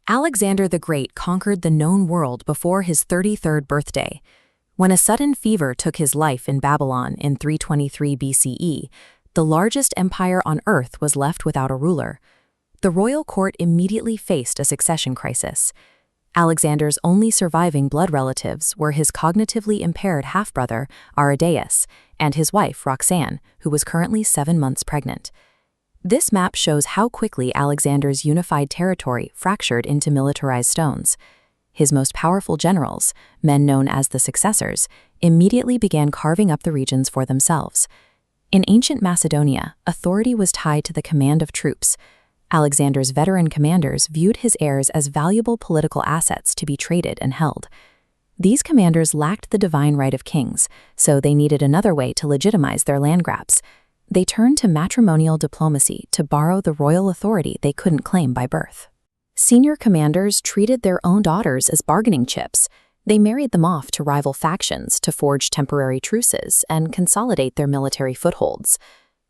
Alexander the Great conquered the known world before his 33rd birthday. When a sudden fever took his life in Babylon in 323 BCE, the largest empire on earth was left without a ruler. The royal court immediately faced a succession crisis. Alexander's only surviving blood relatives were his cognitively impaired half-brother, Arrhidaeus, and his wife, Roxanne, who was currently 7 months pregnant. This map shows how quickly Alexander's unified territory fractured into militarized stones. His most powerful generals, men known as the Successors, immediately began carving up the regions for themselves. In ancient Macedonia, authority was tied to the command of troops. Alexander's veteran commanders viewed his heirs as valuable political assets to be traded and held. These commanders lacked the divine right of kings, so they needed another way to legitimize their land grabs. They turned to matrimonial diplomacy to borrow the royal authority they couldn't claim by birth. Senior commanders treated their own daughters as bargaining chips. They married them off to rival factions to forge temporary truces and consolidate their military footholds.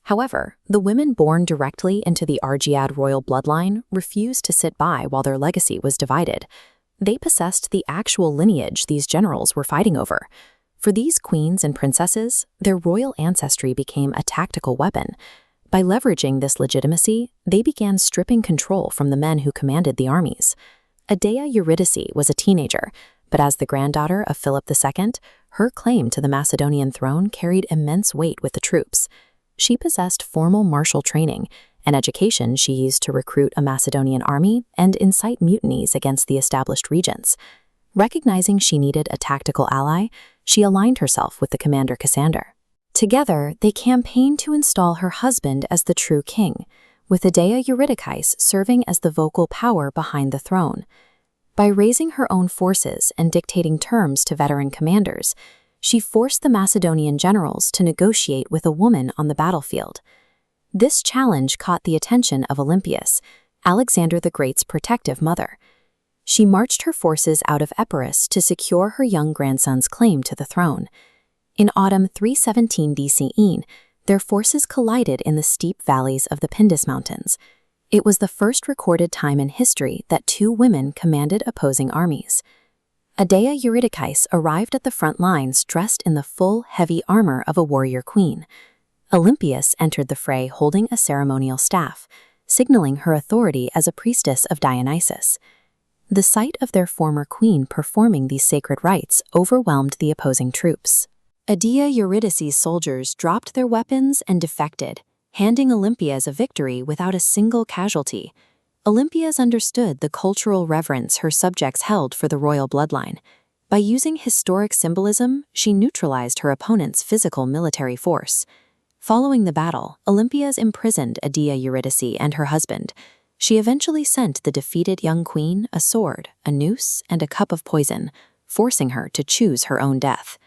However, the women born directly into the Argead royal bloodline refused to sit by while their legacy was divided. They possessed the actual lineage these generals were fighting over. For these queens and princesses, their royal ancestry became a tactical weapon. By leveraging this legitimacy, they began stripping control from the men who commanded the armies. Adea Eurydice was a teenager, but as the granddaughter of Philip II, her claim to the Macedonian throne carried immense weight with the troops. She possessed formal martial training, an education she used to recruit a Macedonian army and incite mutinies against the established regents. Recognizing she needed a tactical ally, she aligned herself with the commander Cassander. Together, they campaigned to install her husband as the true king, with Adea Eurydice serving as the vocal power behind the throne. By raising her own forces and dictating terms to veteran commanders, she forced the Macedonian generals to negotiate with a woman on the battlefield. This challenge caught the attention of Olympias, Alexander the Great's protective mother. She marched her forces out of Epirus to secure her young grandson's claim to the throne. In autumn 317 BCE, their forces collided in the steep valleys of the Pindus Mountains. It was the first recorded time in history that two women commanded opposing armies. Adea Eurydice arrived at the front lines dressed in the full, heavy armor of a warrior queen. Olympias entered the fray holding a ceremonial staff, signaling her authority as a priestess of Dionysus. The sight of their former queen performing these sacred rites overwhelmed the opposing troops. Adea Eurydice's soldiers dropped their weapons and defected, handing Olympias a victory without a single casualty. Olympias understood the cultural reverence her subjects held for the royal bloodline. By using historic symbolism, she neutralized her opponent's physical military force. Following the battle, Olympias imprisoned Adea Eurydice and her husband. She eventually sent the defeated young queen a sword, a noose, and a cup of poison, forcing her to choose her own death.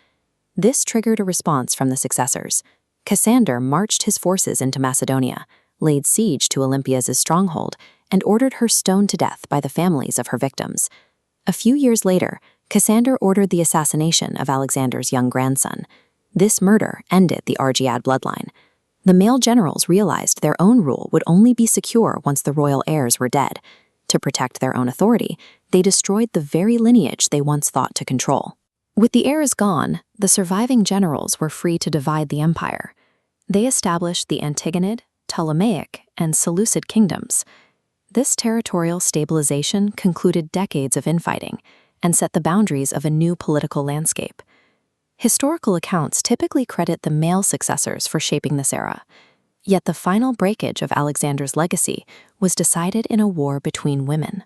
This triggered a response from the Successors. Cassander marched his forces into Macedonia, laid siege to Olympias' stronghold, and ordered her stoned to death by the families of her victims. A few years later, Cassander ordered the assassination of Alexander's young grandson. This murder ended the Argead bloodline. The male generals realized their own rule would only be secure once the royal heirs were dead. To protect their own authority, they destroyed the very lineage they once thought to control. With the heirs gone, the surviving generals were free to divide the empire. They established the Antigonid, Ptolemaic, and Seleucid kingdoms. This territorial stabilization concluded decades of infighting and set the boundaries of a new political landscape. Historical accounts typically credit the male successors for shaping this era. Yet the final breakage of Alexander's legacy was decided in a war between women.